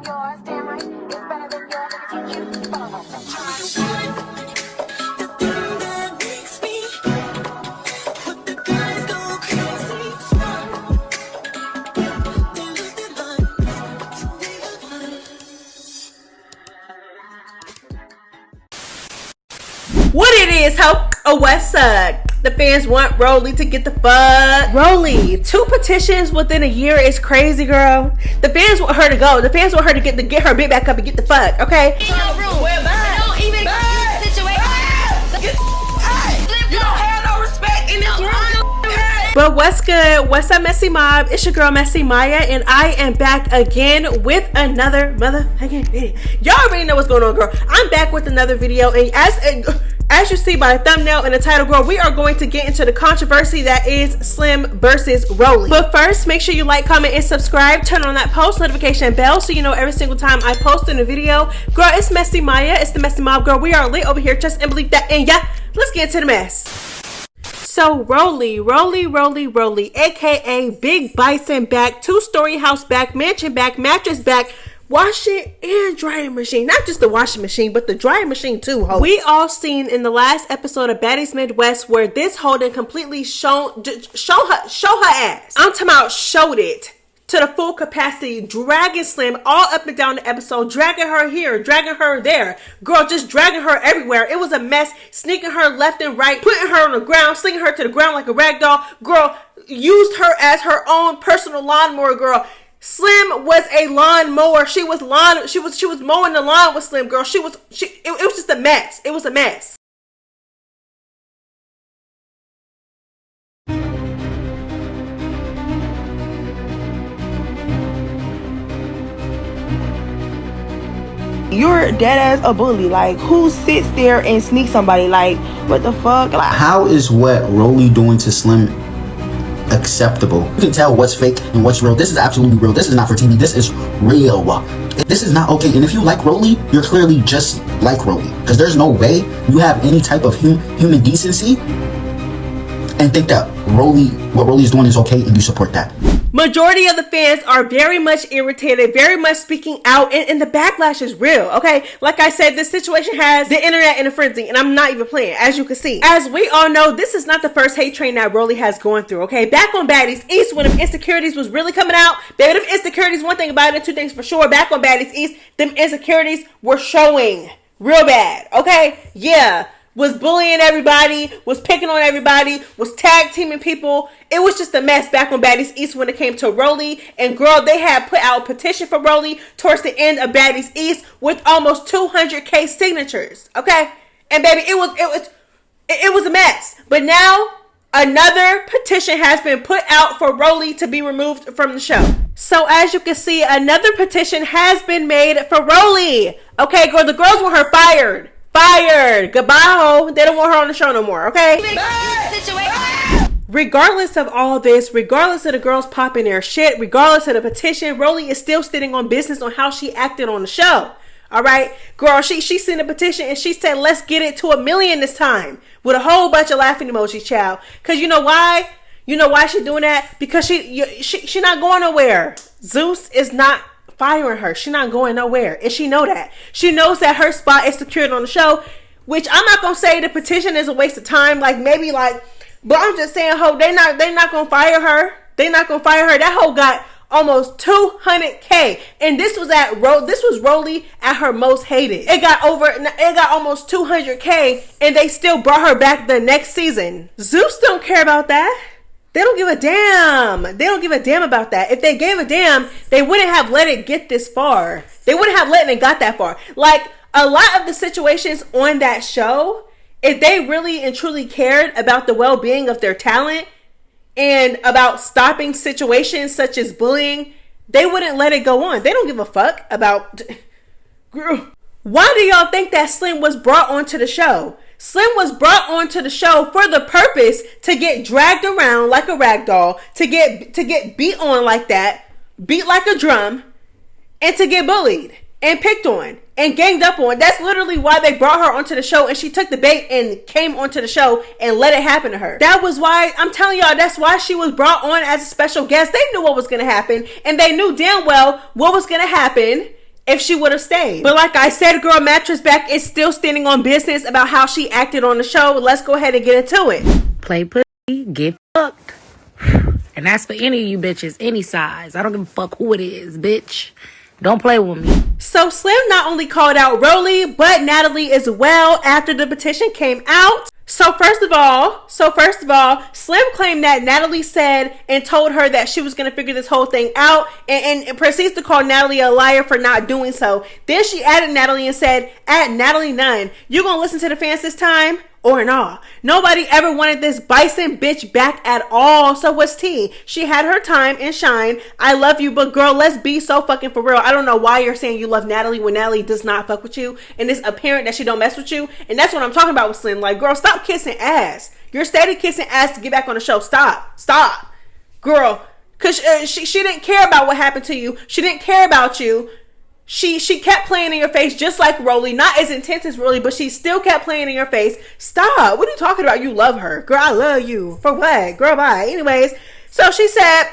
Yours, damn right, it's better than yours. I can teach you. The thing that makes me put the guys go crazy. They lose their minds. What it is, ho? Oh, what's up? The fans want Rollie to get the fuck. Rollie, 2 petitions within a year is crazy, girl. The fans want her to go. The fans want her to get her bit back up and get the fuck, okay? In your room. Don't even get the situation. You don't have no respect in this room. But what's good? What's up, Messy Mob? It's your girl, MessyMya, and I am back again with another motherfucking video. Y'all already know what's going on, girl. I'm back with another video, and as you see by the thumbnail and the title, girl, we are going to get into the controversy that is Slim versus Rollie. But first, make sure you like, comment, and subscribe. Turn on that post notification bell so you know every single time I post in a video. Girl, it's MessyMya. It's the Messy Mob, girl. We are lit over here. Trust and believe that. And yeah, let's get into the mess. So Rollie, aka Big Bison back, 2-story house back, mansion back, mattress back, washing and drying machine. Not just the washing machine, but the drying machine too, ho. We all seen in the last episode of Baddies Midwest where this Holden completely show her ass. I'm talking about showed it to the full capacity, dragging Slim all up and down the episode, dragging her here, dragging her there. Girl, just dragging her everywhere. It was a mess, sneaking her left and right, putting her on the ground, slinging her to the ground like a rag doll. Girl, used her as her own personal lawnmower, girl. Slim was a lawnmower. She was mowing the lawn with Slim, girl. It was just a mess. It was a mess. You're dead ass a bully. Like, who sits there and sneaks somebody? Like, what the fuck? Like, how is what Rollie doing to Slim acceptable? You can tell what's fake and what's real. This is absolutely real. This is not for TV. This is real. This is not okay. And if you like Rollie, you're clearly just like Rollie, because there's no way you have any type of human decency and think that what Rollie is doing is okay and you support that. Majority of the fans are very much irritated, very much speaking out, and the backlash is real, okay? Like I said, this situation has the internet in a frenzy, and I'm not even playing, as you can see. As we all know, this is not the first hate train that Rollie has gone through, okay? Back on Baddies East, when them insecurities was really coming out, baby, them insecurities, one thing about it, 2 things for sure. Back on Baddies East, them insecurities were showing real bad, okay? Yeah. Was bullying everybody, was picking on everybody, was tag teaming people. It was just a mess back on Baddies East when it came to Rollie. And girl, they had put out a petition for Rollie towards the end of Baddies East with almost 200K signatures. Okay, and baby, it was a mess. But now another petition has been put out for Rollie to be removed from the show. So as you can see, another petition has been made for Rollie. Okay, girl, the girls want her fired. Goodbye, ho. They don't want her on the show no more, okay? Regardless of all this, regardless of the girls popping their shit, regardless of the petition, Rollie is still sitting on business on how she acted on the show. All right, girl, she sent a petition and she said, let's get it to 1 million this time, with a whole bunch of laughing emojis, child. Cause you know why? You know why she doing that? Because she not going nowhere. Zeus is not firing her. She's not going nowhere, and she know that. She knows that her spot is secured on the show, which I'm not gonna say the petition is a waste of time. But I'm just saying, ho, they not gonna fire her. They not gonna fire her. That hoe got almost 200K, and this was Rollie at her most hated. It got almost 200K, and they still brought her back the next season. Zeus don't care about that. They don't give a damn. They don't give a damn about that. If they gave a damn, they wouldn't have let it get this far. They wouldn't have let it got that far. Like, a lot of the situations on that show, if they really and truly cared about the well-being of their talent and about stopping situations such as bullying, they wouldn't let it go on. They don't give a fuck about... Girl, why do y'all think that Slim was brought onto the show? Slim was brought onto the show for the purpose to get dragged around like a rag doll, to get beat on like that, beat like a drum, and to get bullied and picked on and ganged up on. That's literally why they brought her onto the show, and she took the bait and came onto the show and let it happen to her. That was why, I'm telling y'all, that's why she was brought on as a special guest. They knew what was going to happen, and they knew damn well what was going to happen. if she would have stayed. But like I said, girl, Mattress Back is still standing on business about how she acted on the show. Let's go ahead and get into it. Play pussy, get fucked. And that's for any of you bitches, any size. I don't give a fuck who it is, bitch. Don't play with me. So Slim not only called out Rollie, but Natalie as well after the petition came out. So first of all, Slim claimed that Natalie said and told her that she was going to figure this whole thing out, and proceeds to call Natalie a liar for not doing so. Then she added Natalie and said, at Natalie Nunn, you going to listen to the fans this time? Or nah. Nobody ever wanted this bison bitch back at all. So what's tea? She had her time and shine. I love you, but girl, let's be so fucking for real. I don't know why you're saying you love Natalie when Natalie does not fuck with you, and it's apparent that she don't mess with you. And that's what I'm talking about with Slim. Like, girl, stop kissing ass. You're steady kissing ass to get back on the show. Stop, girl. Cause she didn't care about what happened to you. She didn't care about you. She kept playing in your face just like Rollie. Not as intense as Rollie, but she still kept playing in your face. Stop. What are you talking about? You love her. Girl, I love you. For what? Girl, bye. Anyways, so she said,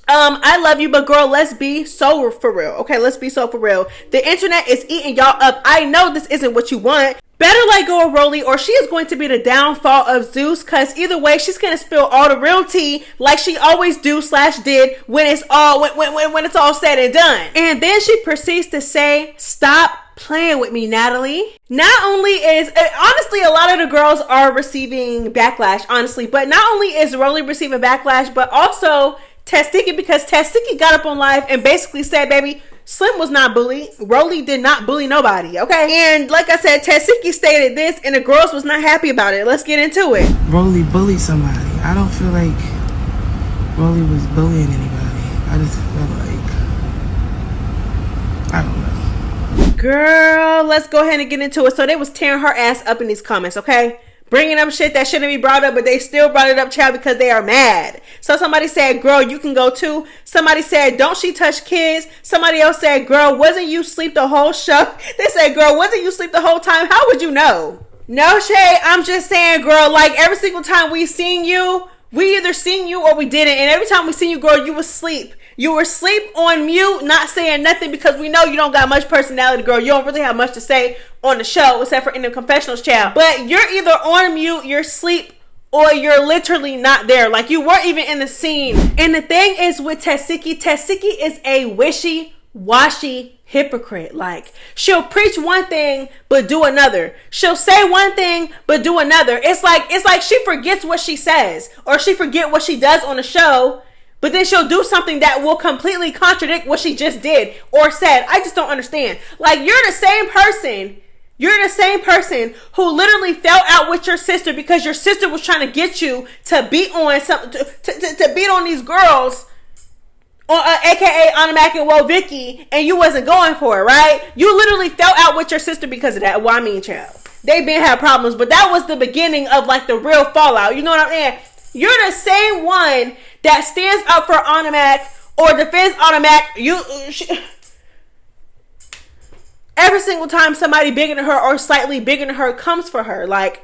I love you, but girl, let's be so for real. Okay, let's be so for real. The internet is eating y'all up. I know this isn't what you want. Better let go of Rollie, or she is going to be the downfall of Zeus, because either way, she's going to spill all the real tea like she always do/did when it's all when it's all said and done. And then she proceeds to say, stop playing with me, Natalie. Not only is, honestly, a lot of the girls are receiving backlash, honestly, but not only is Rollie receiving backlash, but also Tesehki, because Tesehki got up on live and basically said, baby, Slim was not bullied. Rollie did not bully nobody, okay? And like I said, Tesehki stated this, and the girls was not happy about it. Let's get into it. Rollie bullied somebody. I don't feel like Rollie was bullying anybody. I just feel like, I don't know. Girl, let's go ahead and get into it. So they was tearing her ass up in these comments, okay? Bringing up shit that shouldn't be brought up, but they still brought it up, child, because they are mad. So somebody said, girl, you can go too. Somebody said, don't she touch kids? Somebody else said, girl, wasn't you sleep the whole show? They said, girl, wasn't you sleep the whole time? How would you know? No shade, I'm just saying, girl, like every single time we seen you, we either seen you or we didn't. And every time we seen you, girl, you was asleep. You were asleep on mute, not saying nothing, because we know you don't got much personality, girl. You don't really have much to say on the show, except for in the confessionals, child. But you're either on mute, you're asleep, or you're literally not there. Like, you weren't even in the scene. And the thing is with Tesehki is a wishy-washy hypocrite. Like, she'll preach one thing but do another. She'll say one thing but do another. It's like she forgets what she says, or she forget what she does on the show, but then she'll do something that will completely contradict what she just did or said. I just don't understand. Like, you're the same person who literally fell out with your sister because your sister was trying to get you to beat on to beat on these girls, aka Ahna Mac and Vicky, and you wasn't going for it, right? You literally fell out with your sister because of that. Well, I mean, child, they been had problems, but that was the beginning of like the real fallout. You know what I'm saying? You're the same one that stands up for Ahna Mac or defends Ahna Mac. Every single time somebody bigger than her or slightly bigger than her comes for her, like,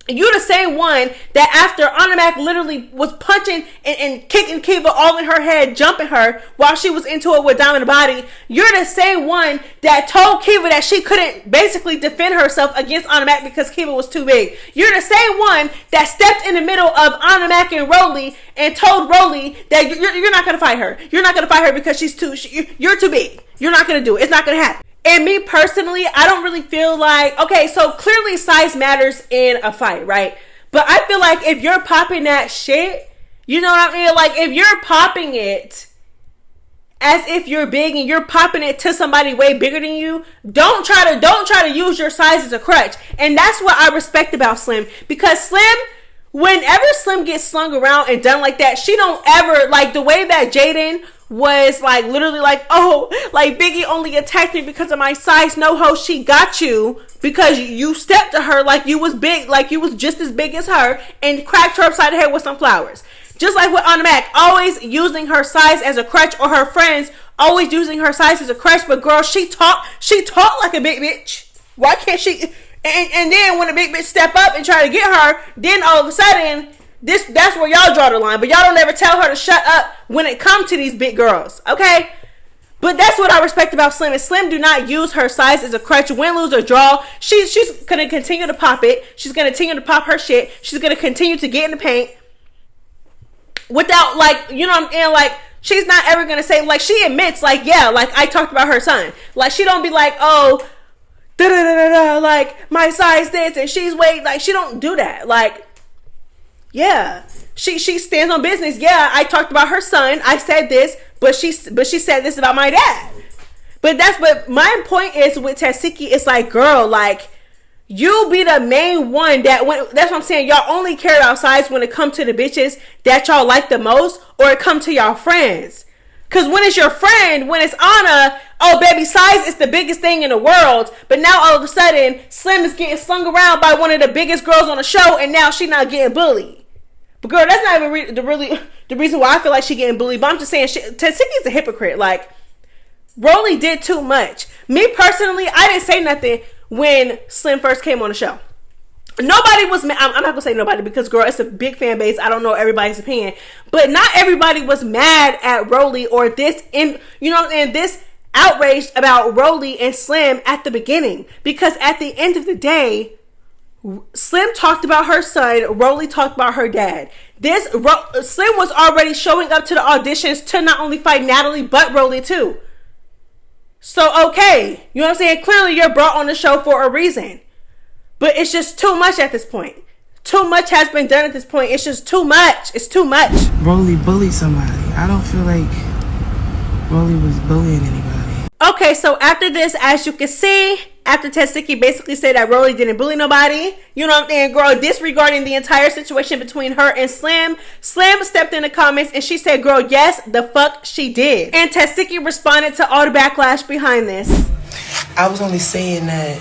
you're the same one that after Ahna Mac literally was punching and kicking Kiva all in her head, jumping her while she was into it with Diamond Body, you're the same one that told Kiva that she couldn't basically defend herself against Ahna Mac because Kiva was too big. You're the same one that stepped in the middle of Ahna Mac and Rollie and told Rollie that you're not going to fight her. You're not going to fight her because you're too big. You're not going to do it. It's not going to happen. And me personally, I don't really feel like, okay, so clearly size matters in a fight, right? But I feel like if you're popping that shit, you know what I mean? Like, if you're popping it as if you're big and you're popping it to somebody way bigger than you, don't try to use your size as a crutch. And that's what I respect about Slim, because Slim, whenever Slim gets slung around and done like that, she don't ever, like the way that Jaden was like literally like, oh, like Biggie only attacked me because of my size. No, ho, she got you because you stepped to her like you was big, like you was just as big as her, and cracked her upside the head with some flowers. Just like with Ahna Mac, always using her size as a crutch, or her friends always using her size as a crutch. But girl, she talked like a big bitch. Why can't she? And then when a big bitch step up and try to get her, then all of a sudden, that's where y'all draw the line. But y'all don't ever tell her to shut up when it comes to these big girls, okay? But that's what I respect about Slim. And Slim do not use her size as a crutch. Win, lose, or draw. She's going to continue to pop it. She's going to continue to pop her shit. She's going to continue to get in the paint. Without, like, you know what I'm saying? Like, she's not ever going to say, like, she admits, like, yeah, like, I talked about her son. Like, she don't be like, oh, da-da-da-da-da, like, my size this, and she's weight. Like, she don't do that. Like, yeah. She stands on business. Yeah, I talked about her son. I said this. But she said this about my dad. But my point is with Tesehki, it's like, girl, like, you be the main one that's what I'm saying. Y'all only care about size when it comes to the bitches that y'all like the most, or it come to y'all friends. Cause when it's your friend, when it's Ahna, oh baby, size is the biggest thing in the world. But now all of a sudden, Slim is getting slung around by one of the biggest girls on the show, and now she not getting bullied. But girl, that's not even the reason why I feel like she getting bullied. But I'm just saying, Tesehki is a hypocrite. Like, Rollie did too much. Me personally, I didn't say nothing when Slim first came on the show. Nobody was mad. I'm not gonna say nobody because, girl, it's a big fan base. I don't know everybody's opinion, but not everybody was mad at Rollie or this outraged about Rollie and Slim at the beginning. Because at the end of the day, Slim talked about her son. Rollie talked about her dad. Slim was already showing up to the auditions to not only fight Natalie but Rollie too. So okay, you know what I'm saying? Clearly you're brought on the show for a reason. But it's just too much at this point. Too much has been done at this point. It's just too much. It's too much. Rollie bullied somebody. I don't feel like Rollie was bullying anybody. Okay, so after this, as you can see, after Tesehki basically said that Rollie didn't bully nobody, you know what I'm saying, girl, disregarding the entire situation between her and Slim stepped in the comments and she said, girl, yes, the fuck she did. And Tesehki responded to all the backlash behind this. I was only saying that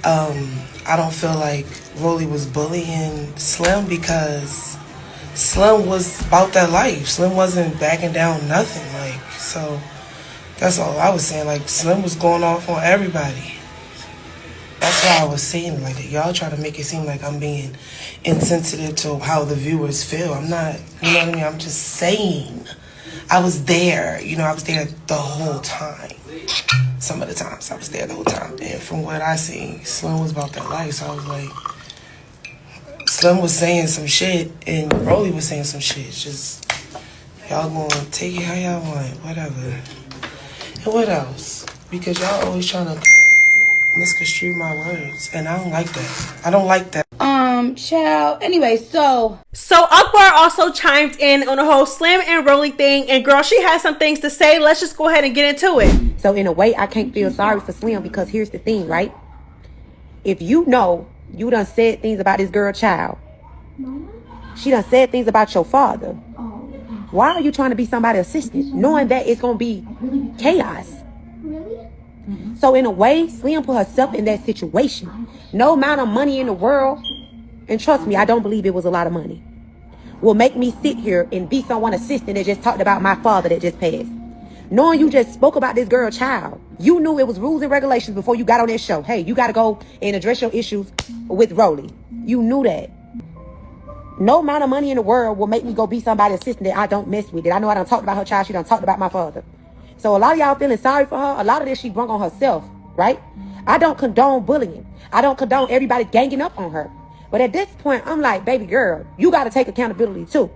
I don't feel like Rollie was bullying Slim because Slim was about that life. Slim wasn't backing down nothing, like, so that's all I was saying. Like, Slim was going off on everybody. That's why I was saying, like, y'all try to make it seem like I'm being insensitive to how the viewers feel. I'm not, you know what I mean? I'm just saying. I was there, I was there the whole time. Some of the times I was there the whole time. And from what I seen, Slim was about that life. So I was like, Slim was saying some shit and Rollie was saying some shit. It's just, y'all gonna take it how y'all want, whatever. And what else? Because y'all always trying to misconstrue my words, and I don't like that. I don't like that. Child. Anyway, so Akbar also chimed in on the whole Slim and Rollie thing, and girl, she has some things to say. Let's just go ahead and get into it. So in a way, I can't feel sorry for Slim because here's the thing, right? If you know you done said things about this girl child, she done said things about your father. Why are you trying to be somebody's assistant, knowing that it's gonna be chaos? So in a way, Slim put herself in that situation. No amount of money in the world, and trust me, I don't believe it was a lot of money, will make me sit here and be someone's assistant that just talked about my father that just passed. Knowing you just spoke about this girl child. You knew it was rules and regulations before you got on this show. Hey, you got to go and address your issues with Rollie. You knew that. No amount of money in the world will make me go be somebody's assistant that I don't mess with. That I know I done talked about her child. She done talked about my father. So a lot of y'all feeling sorry for her. A lot of this she brung on herself, right? I don't condone bullying. I don't condone everybody ganging up on her. But at this point, I'm like, baby girl, you got to take accountability too.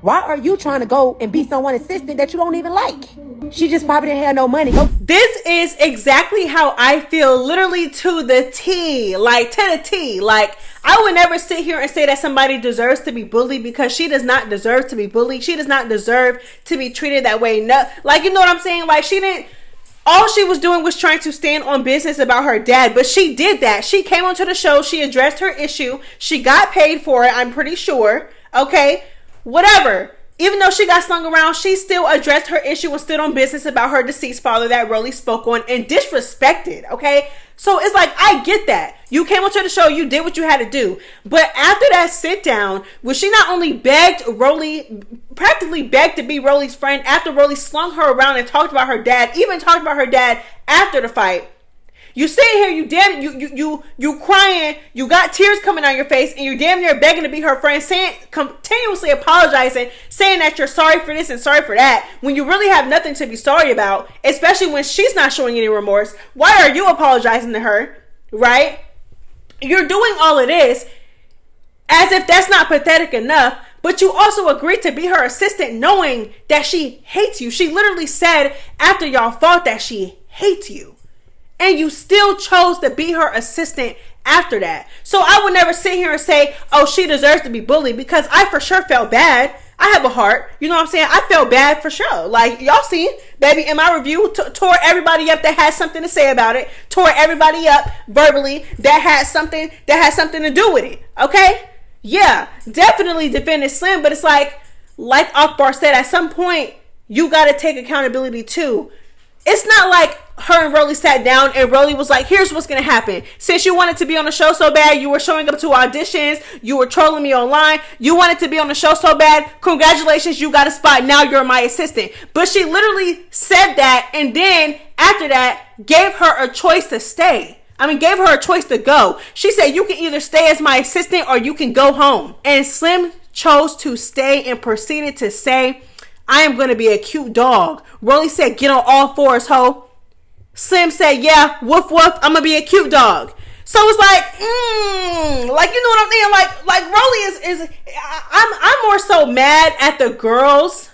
Why are you trying to go and be someone's assistant that you don't even like? She just probably didn't have no money. This is exactly how I feel, literally to the T. Like, to the T. Like, I would never sit here and say that somebody deserves to be bullied, because she does not deserve to be bullied. She does not deserve to be treated that way. No, like, you know what I'm saying? Like, she didn't... All she was doing was trying to stand on business about her dad, but she did that. She came onto the show. She addressed her issue. She got paid for it, I'm pretty sure. Okay? Whatever. Even though she got slung around, she still addressed her issue and stood on business about her deceased father that Rollie spoke on and disrespected, okay? So it's like, I get that. You came onto the show, you did what you had to do. But after that sit down, where she not only begged Rollie, practically begged to be Rollie's friend after Rollie slung her around and talked about her dad, even talked about her dad after the fight, You sitting here, you crying, you got tears coming out your face, and you're damn near begging to be her friend, saying, continuously apologizing, saying that you're sorry for this and sorry for that, when you really have nothing to be sorry about, especially when she's not showing any remorse. Why are you apologizing to her, right? You're doing all of this as if that's not pathetic enough, but you also agreed to be her assistant knowing that she hates you. She literally said after y'all fought that she hates you. And you still chose to be her assistant after that. So I would never sit here and say, oh, she deserves to be bullied, because I for sure felt bad. I have a heart. You know what I'm saying? I felt bad for sure. Like, y'all see, baby, in my review, tore everybody up that had something to say about it. Tore everybody up verbally that had something to do with it. Okay? Yeah, definitely defended Slim, but it's like Akbar said, at some point, you got to take accountability too. It's not like her and Rollie sat down and Rollie was like, here's what's going to happen. Since you wanted to be on the show so bad, you were showing up to auditions, you were trolling me online, you wanted to be on the show so bad, congratulations, you got a spot, now you're my assistant. But she literally said that, and then after that, gave her a choice to stay. Gave her a choice to go. She said, you can either stay as my assistant or you can go home. And Slim chose to stay and proceeded to say, I am going to be a cute dog. Rollie said, get on all fours, ho. Slim said, yeah, woof woof, I'm going to be a cute dog. So it's like, you know what I'm saying? Like Rollie I'm more so mad at the girls.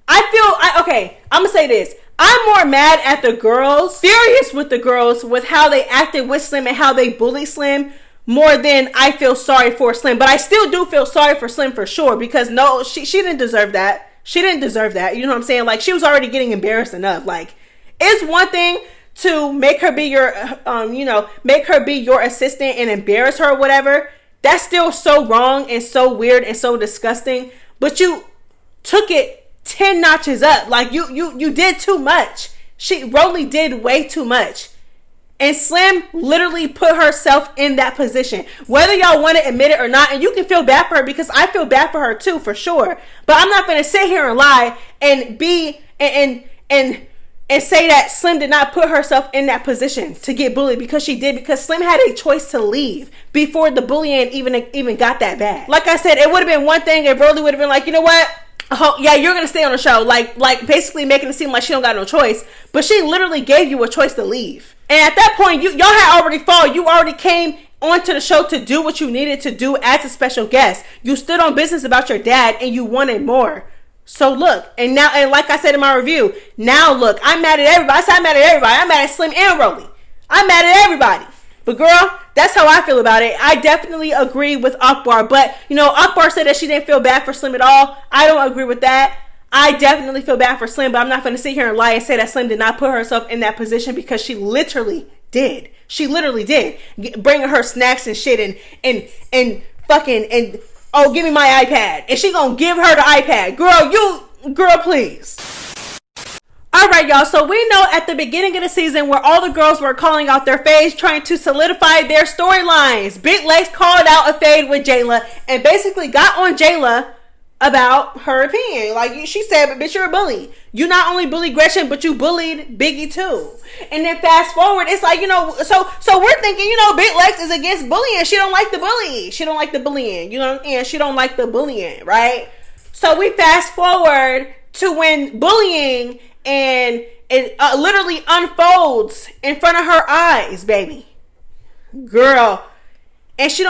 I'm going to say this. I'm more mad at the girls, furious with the girls, with how they acted with Slim and how they bullied Slim, more than I feel sorry for Slim. But I still do feel sorry for Slim for sure, because no, she didn't deserve that. She didn't deserve that. You know what I'm saying? Like, she was already getting embarrassed enough. Like, it's one thing to make her be your, make her be your assistant and embarrass her or whatever. That's still so wrong and so weird and so disgusting. But you took it 10 notches up. Like, you did too much. Rollie did way too much. And Slim literally put herself in that position. Whether y'all want to admit it or not, and you can feel bad for her, because I feel bad for her too, for sure. But I'm not going to sit here and lie and be and say that Slim did not put herself in that position to get bullied, because she did. Because Slim had a choice to leave before the bullying even got that bad. Like I said, it would have been one thing if Rollie would have been like, you know what? Oh, yeah, you're going to stay on the show. Like basically making it seem like she don't got no choice. But she literally gave you a choice to leave. And at that point, y'all had already fought. You already came onto the show to do what you needed to do as a special guest. You stood on business about your dad and you wanted more. So look, and like I said in my review, now look, I'm mad at everybody. I said I'm mad at everybody. I'm mad at Slim and Rollie. I'm mad at everybody. But girl, that's how I feel about it. I definitely agree with Akbar. But, Akbar said that she didn't feel bad for Slim at all. I don't agree with that. I definitely feel bad for Slim, but I'm not going to sit here and lie and say that Slim did not put herself in that position, because she literally did. She literally did. Bringing her snacks and shit and fucking, oh, give me my iPad. And she going to give her the iPad. Girl, please. All right, y'all. So we know at the beginning of the season where all the girls were calling out their fades, trying to solidify their storylines. Big Lex called out a fade with Jayla and basically got on Jayla about her opinion. Like, she said, but bitch, you're a bully. You not only bullied Gretchen, but you bullied Biggie too. And then fast forward, it's like, so we're thinking, Big Lex is against bullying. She don't like the bully. She don't like the bullying. And she don't like the bullying, right? So we fast forward to when bullying and it literally unfolds in front of her eyes, baby. Girl. And she's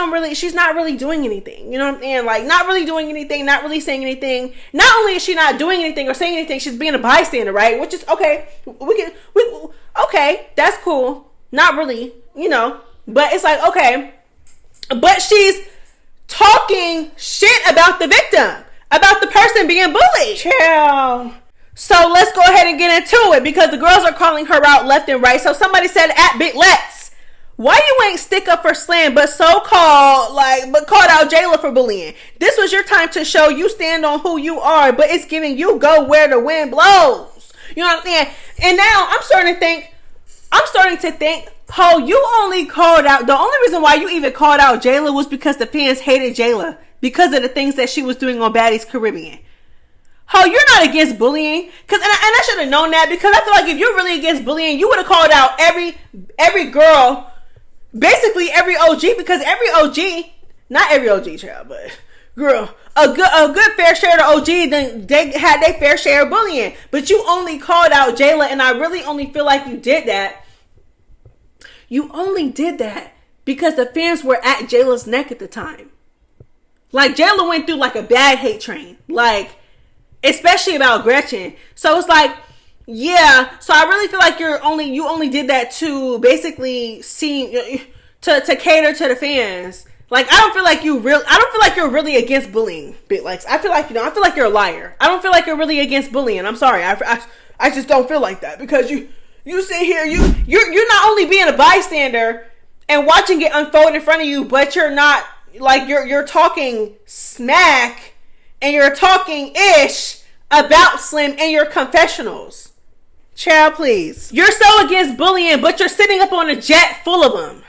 not really doing anything. You know what I'm saying? Like, not really doing anything, not really saying anything. Not only is she not doing anything or saying anything, she's being a bystander, right? Which is okay. Okay, that's cool. Not really, But it's like, okay. But she's talking shit about the victim, about the person being bullied. Chill. So let's go ahead and get into it, because the girls are calling her out left and right. So somebody said at Big Lex, why you ain't stick up for Slim, but called out Jayla for bullying? This was your time to show you stand on who you are, but it's giving you go where the wind blows. You know what I'm saying? And now I'm starting to think, you only called out, the only reason why you even called out Jayla was because the fans hated Jayla because of the things that she was doing on Baddies Caribbean. Ho, you're not against bullying. And I should have known that, because I feel like if you're really against bullying, you would have called out every girl, basically every OG, because every OG, not every OG child, but girl, a good fair share of OG, then they had their fair share of bullying. But you only called out Jayla, and I really only feel like you did that. You only did that because the fans were at Jayla's neck at the time. Like, Jayla went through like a bad hate train, like, especially about Gretchen. So it's like, yeah. So I really feel like you only did that to basically to cater to the fans. Like, I don't feel like you're really against bullying, Lex. I feel like you're a liar. I don't feel like you're really against bullying. I'm sorry. I just don't feel like that, because you sit here, you're not only being a bystander and watching it unfold in front of you, but you're not, like, you're talking smack and you're talking ish about Slim in your confessionals. Child, please. You're so against bullying, but you're sitting up on a jet full of them.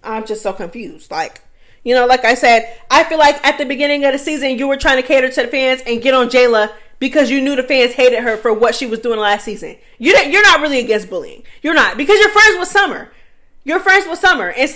I'm just so confused. Like, you know, like I said, I feel like at the beginning of the season, you were trying to cater to the fans and get on Jayla because you knew the fans hated her for what she was doing last season. You're not really against bullying. You're not, because you're friends with Summer. You're friends with Summer, and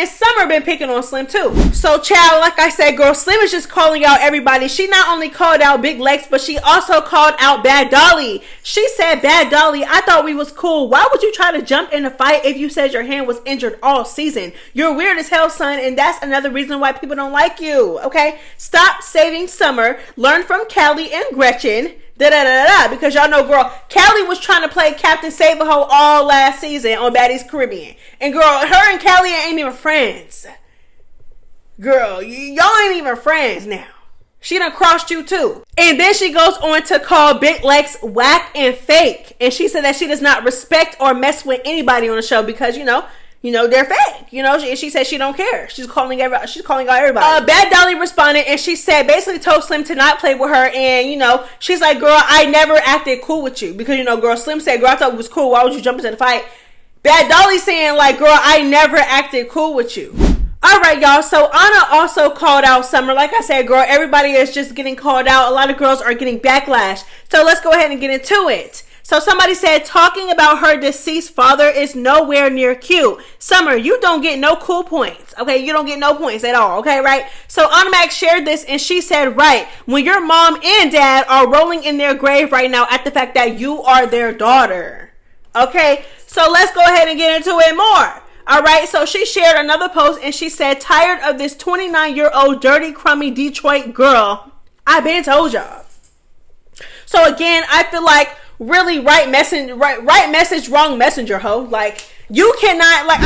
Summer been picking on Slim too. So, child, like I said, girl, Slim is just calling out everybody. She not only called out Big Lex, but she also called out Bad Dolly. She said, Bad Dolly, I thought we was cool. Why would you try to jump in a fight if you said your hand was injured all season? You're weird as hell, son, and that's another reason why people don't like you, okay? Stop saving Summer. Learn from Callie and Gretchen. Because y'all know, girl, Callie was trying to play Captain Save-A-Ho all last season on Baddies Caribbean. And girl, her and Callie ain't even friends. Girl, y'all ain't even friends now. She done crossed you too. And then she goes on to call Big Lex whack and fake. And she said that she does not respect or mess with anybody on the show because, you know, they're fake. You know, she said she don't care. She's calling out everybody. Bad Dolly responded, and she said, basically told Slim to not play with her. And, you know, she's like, girl, I never acted cool with you. Because, you know, girl, Slim said, girl, I thought it was cool. Why would you jump into the fight? Bad Dolly saying, like, girl, I never acted cool with you. All right, y'all. So Ahna also called out Summer. Like I said, girl, everybody is just getting called out. A lot of girls are getting backlash. So let's go ahead and get into it. So somebody said, talking about her deceased father is nowhere near cute. Summer, you don't get no cool points. Okay, you don't get no points at all. Okay, right? So Ahna Mac shared this and she said, right, when your mom and dad are rolling in their grave right now at the fact that you are their daughter. Okay, so let's go ahead and get into it more. All right, so she shared another post and she said, tired of this 29-year-old dirty, crummy Detroit girl. I been told y'all. So again, I feel like really right message, wrong messenger, ho. Like, you cannot, like,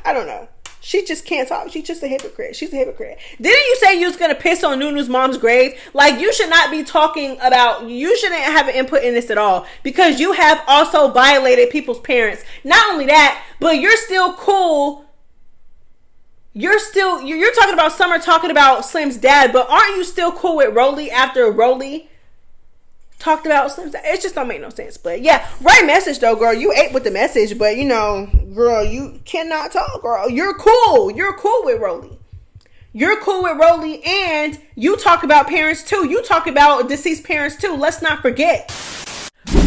I don't know. She just can't talk. She's just a hypocrite. She's a hypocrite. Didn't you say you was going to piss on Nunu's mom's grave? Like, you should not be talking about, you shouldn't have an input in this at all. Because you have also violated people's parents. Not only that, but you're still cool. You're talking about Summer talking about Slim's dad, but aren't you still cool with Rollie after Rollie talked about Slim's dad? It just don't make no sense. But yeah, right message though, girl. You ate with the message, but you know, girl, you cannot talk, girl. You're cool. You're cool with Rollie. You're cool with Rollie, and you talk about parents too. You talk about deceased parents too. Let's not forget.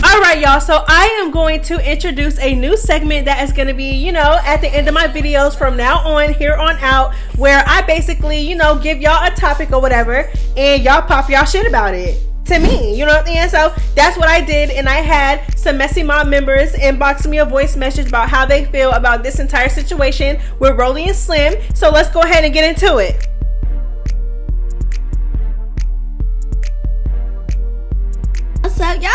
All right, y'all. So I am going to introduce a new segment that is going to be, you know, at the end of my videos from now on, here on out, where I basically, you know, give y'all a topic or whatever, and y'all pop y'all shit about it to me, you know what I'm saying? So that's what I did, and I had some MessyMya members inbox me a voice message about how they feel about this entire situation with Rollie and Slim. So let's go ahead and get into it. What's up, y'all?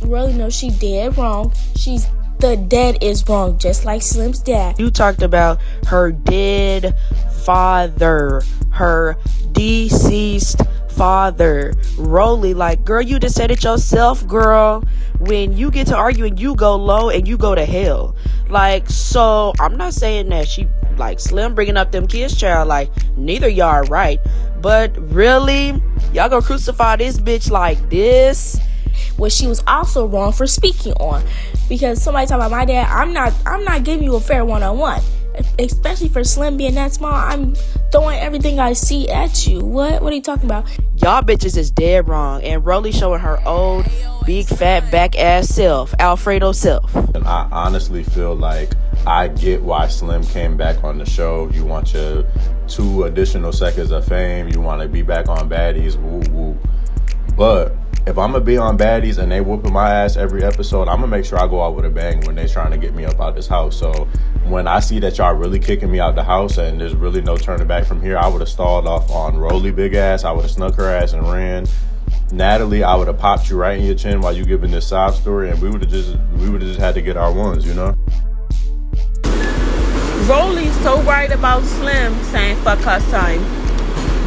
Rollie knows she dead wrong. The dad is wrong, just like Slim's dad. You talked about her dead father, her deceased father. Rollie, like, girl, you just said it yourself, girl. When you get to arguing, you go low and you go to hell. Like, so I'm not saying that she, like, Slim bringing up them kids, child, like, neither y'all are right. But really, y'all gonna crucify this bitch like this? What she was also wrong for speaking on, because somebody talking about my dad, I'm not giving you a fair one-on-one. especially for Slim being that small. I'm throwing everything I see at you. What are you talking about? Y'all bitches is dead wrong, and Rollie showing her old, big, fat, back-ass self, Alfredo self. And I honestly feel like I get why Slim came back on the show. You want your 2 additional seconds of fame. You want to be back on Baddies, woo woo. But if I'm going to be on Baddies and they whooping my ass every episode, I'm going to make sure I go out with a bang when they trying to get me up out this house. So when I see that y'all really kicking me out the house and there's really no turning back from here, I would have stalled off on Rollie big ass. I would have snuck her ass and ran. Natalie, I would have popped you right in your chin while you giving this sob story, and we would have just had to get our ones, you know? Rollie's so right about Slim saying fuck her son,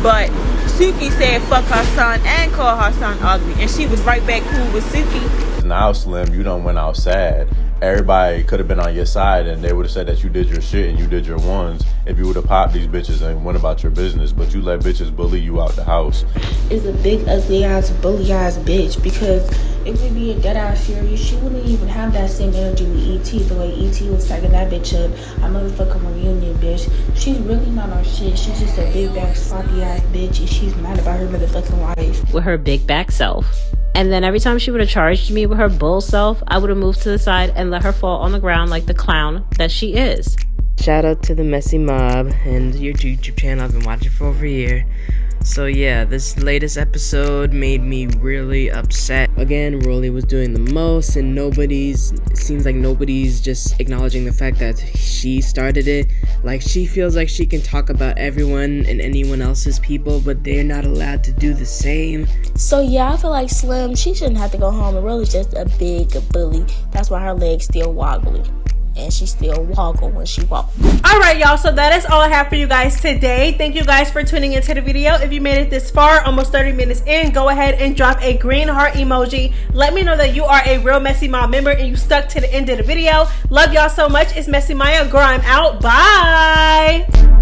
but Suki said fuck her son and call her son ugly, and she was right back cool with Suki. Now, Slim, you done went out sad. Everybody could have been on your side and they would have said that you did your shit and you did your ones if you would have popped these bitches and went about your business, but you let bitches bully you out the house. Is a big ugly ass bully ass bitch, because if we be a dead ass serious, she wouldn't even have that same energy with E.T. the way E.T. was tagging that bitch up. I motherfucking reunion, bitch. She's really not our shit. She's just a big back sloppy ass bitch, and she's mad about her motherfucking life. With her big back self. And then every time she would have charged me with her bull self, I would have moved to the side and let her fall on the ground like the clown that she is. Shout out to the Messy Mob and your YouTube channel. I've been watching for over a year. So yeah, this latest episode made me really upset. Again, Rollie was doing the most, and it seems like nobody's just acknowledging the fact that she started it. Like, she feels like she can talk about everyone and anyone else's people, but they're not allowed to do the same. So yeah, I feel like Slim, she shouldn't have to go home, and Rollie's just a big bully. That's why her legs still wobbly. And she still woggle when she walks. All right, y'all, so that is all I have for you guys today. Thank you guys for tuning into the video. If you made it this far, almost 30 minutes in, go ahead and drop a green heart emoji. Let me know that you are a real MessyMya member and you stuck to the end of the video. Love y'all so much. It's MessyMya. Girl, I'm out. Bye.